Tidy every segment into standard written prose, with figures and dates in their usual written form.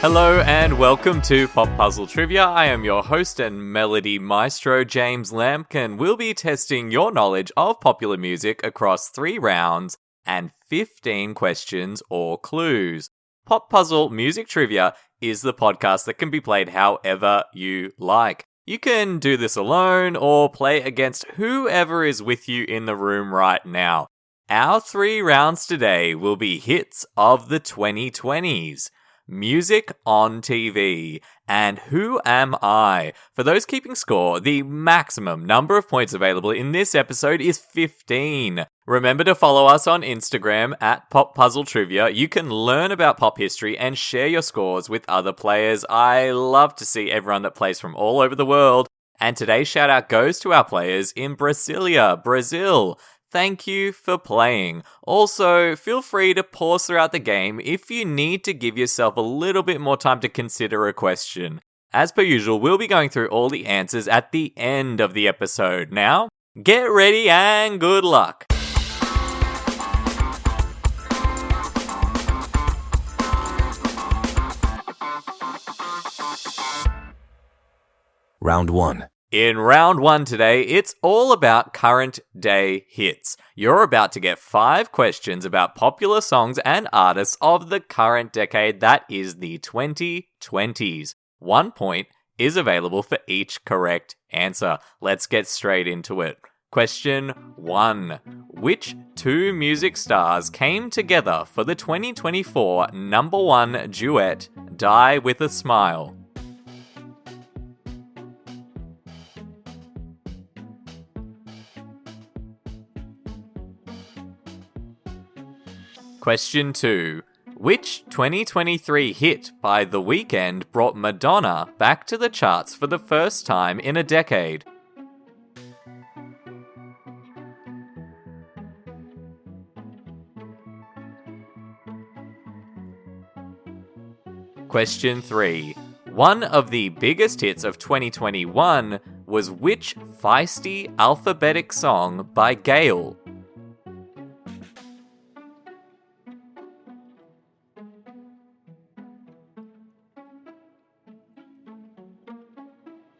Hello and welcome to Pop Puzzle Trivia. I am your host and melody maestro, James Lampkin. We'll be testing your knowledge of popular music across 3 rounds and 15 questions or clues. Pop Puzzle Music Trivia is the podcast that can be played however you like. You can do this alone or play against whoever is with you in the room right now. Our 3 rounds today will be hits of the 2020s. Music on TV, and Who Am I? For those keeping score, the maximum number of points available in this episode is 15. Remember to follow us on Instagram at Pop Puzzle Trivia. You can learn about pop history and share your scores with other players. I love to see everyone that plays from all over the world. And today's shout out goes to our players in Brasilia, Brazil. Thank you for playing. Also, feel free to pause throughout the game if you need to give yourself a little bit more time to consider a question. As per usual, we'll be going through all the answers at the end of the episode. Now, get ready and good luck. Round 1. In round 1 today, it's all about current day hits. You're about to get 5 questions about popular songs and artists of the current decade, that is the 2020s. 1 point is available for each correct answer. Let's get straight into it. Question 1. Which 2 music stars came together for the 2024 number 1 duet, Die With a Smile? Question 2. Which 2023 hit by The Weeknd brought Madonna back to the charts for the first time in a decade? Question 3. One of the biggest hits of 2021 was which feisty alphabetic song by Gayle?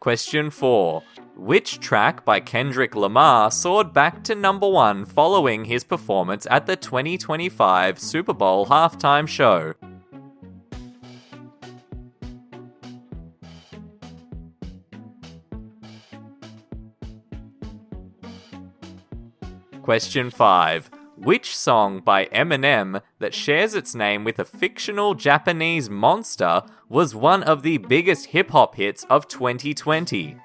Question 4. Which track by Kendrick Lamar soared back to number 1 following his performance at the 2025 Super Bowl halftime show? Question 5. Which song by Eminem that shares its name with a fictional Japanese monster was one of the biggest hip-hop hits of 2020?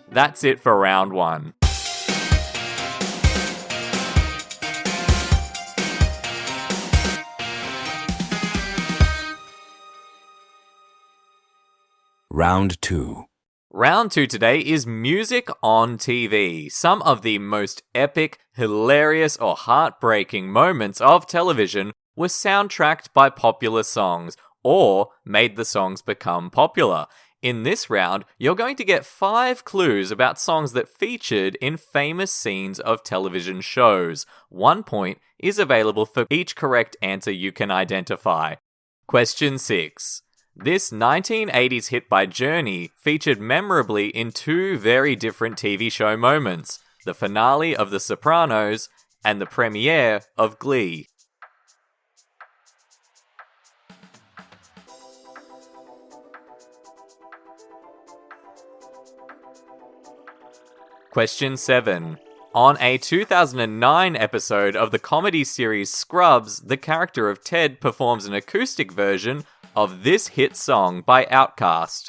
That's it for round 1. Round 2. Round 2 today is music on TV. Some of the most epic, hilarious, or heartbreaking moments of television were soundtracked by popular songs, or made the songs become popular. In this round, you're going to get 5 clues about songs that featured in famous scenes of television shows. 1 point is available for each correct answer you can identify. Question 6. This 1980s hit by Journey featured memorably in 2 very different TV show moments, the finale of The Sopranos and the premiere of Glee. Question 7. On a 2009 episode of the comedy series Scrubs, the character of Ted performs an acoustic version of this hit song by Outkast.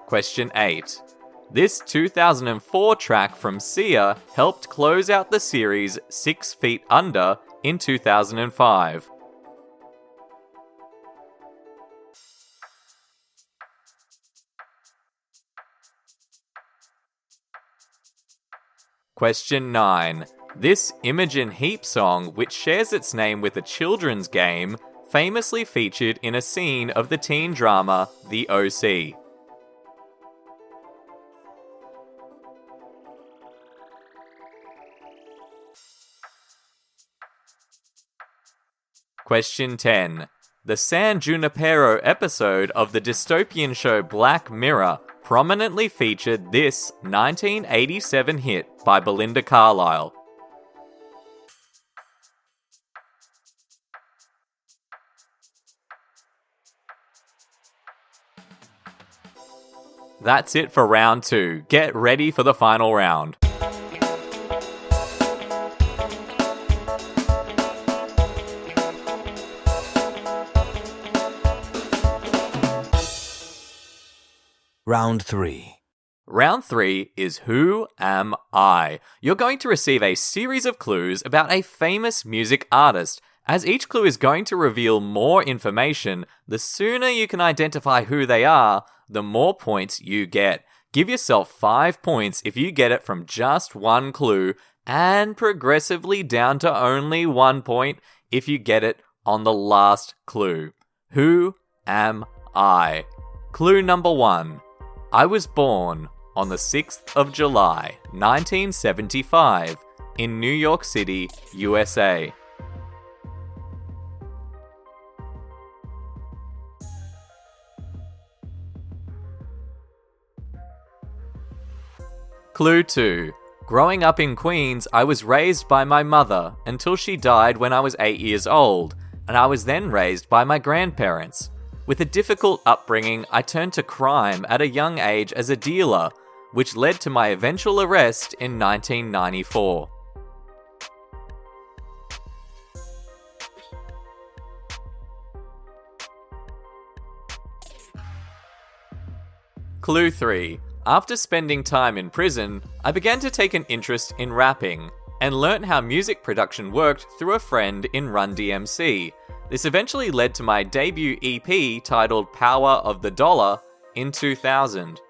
Question 8. This 2004 track from Sia helped close out the series 6 Feet Under in 2005. Question 9. This Imogen Heap song, which shares its name with a children's game, famously featured in a scene of the teen drama The O.C. Question 10. The San Junipero episode of the dystopian show Black Mirror prominently featured this 1987 hit by Belinda Carlisle. That's it for round 2. Get ready for the final round. Round 3. Round 3 is Who Am I? You're going to receive a series of clues about a famous music artist. As each clue is going to reveal more information, the sooner you can identify who they are, the more points you get. Give yourself 5 points if you get it from just one clue, and progressively down to only 1 point if you get it on the last clue. Who am I? Clue number 1. I was born on the 6th of July, 1975, in New York City, USA. Clue 2. Growing up in Queens, I was raised by my mother until she died when I was 8 years old, and I was then raised by my grandparents. With a difficult upbringing, I turned to crime at a young age as a dealer, which led to my eventual arrest in 1994. Clue 3. After spending time in prison, I began to take an interest in rapping, and learnt how music production worked through a friend in Run DMC. This eventually led to my debut EP titled Power of the Dollar in 2000.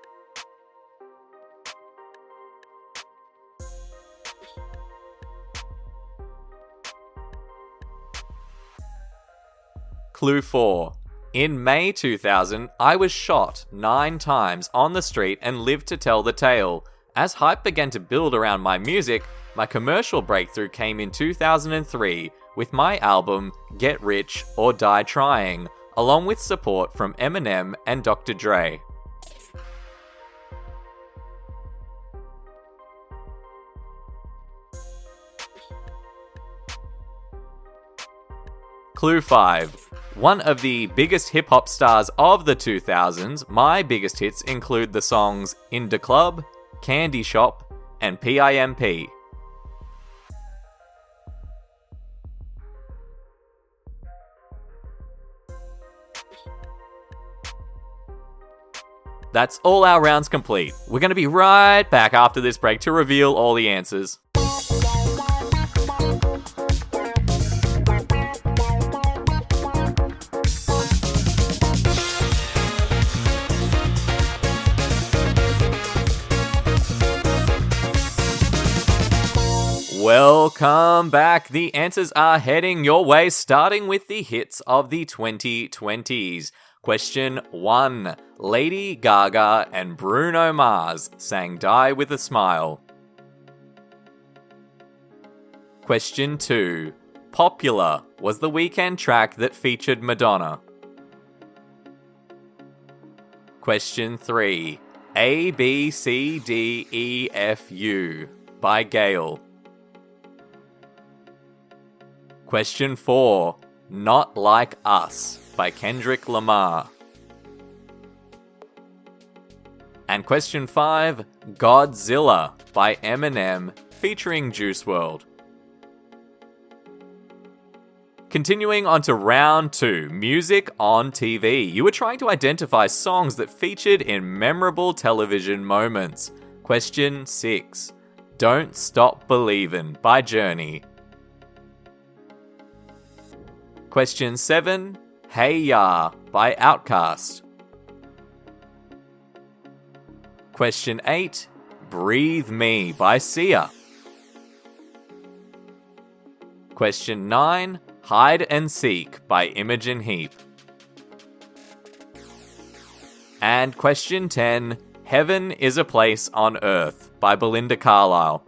Clue 4. In May 2000, I was shot 9 times on the street and lived to tell the tale. As hype began to build around my music, my commercial breakthrough came in 2003 with my album Get Rich or Die Trying, along with support from Eminem and Dr. Dre. Clue 5. One of the biggest hip-hop stars of the 2000s, my biggest hits include the songs In Da Club, Candy Shop, and PIMP. That's all our rounds complete. We're going to be right back after this break to reveal all the answers. Welcome back. The answers are heading your way, starting with the hits of the 2020s. Question 1. Lady Gaga and Bruno Mars sang Die With a Smile. Question 2. Popular was the Weeknd track that featured Madonna. Question 3. A, B, C, D, E, F, U by Gayle. Question 4. Not Like Us by Kendrick Lamar. And question 5. Godzilla by Eminem featuring Juice WRLD. Continuing on to round 2, music on TV. You were trying to identify songs that featured in memorable television moments. Question 6. Don't Stop Believin' by Journey. Question 7. Hey Ya by Outkast. Question 8. Breathe Me by Sia. Question 9, Hide and Seek by Imogen Heap. And question 10, Heaven is a Place on Earth by Belinda Carlisle.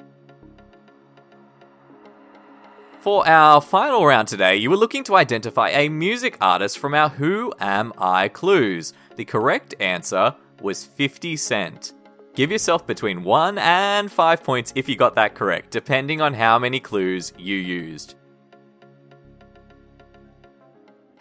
For our final round today, you were looking to identify a music artist from our Who Am I clues. The correct answer was 50 Cent. Give yourself between 1 and 5 points if you got that correct, depending on how many clues you used.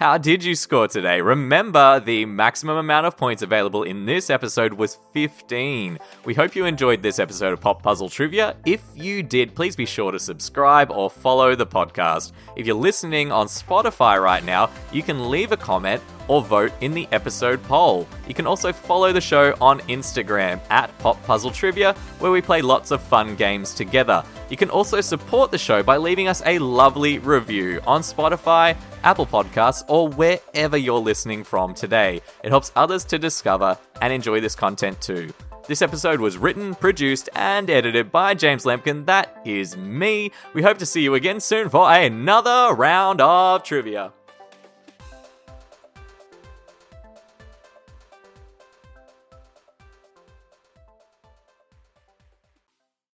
How did you score today? Remember, the maximum amount of points available in this episode was 15. We hope you enjoyed this episode of Pop Puzzle Trivia. If you did, please be sure to subscribe or follow the podcast. If you're listening on Spotify right now, you can leave a comment or vote in the episode poll. You can also follow the show on Instagram at Pop Puzzle Trivia, where we play lots of fun games together. You can also support the show by leaving us a lovely review on Spotify, Apple Podcasts, or wherever you're listening from today. It helps others to discover and enjoy this content too. This episode was written, produced, and edited by James Lampkin. That is me. We hope to see you again soon for another round of trivia.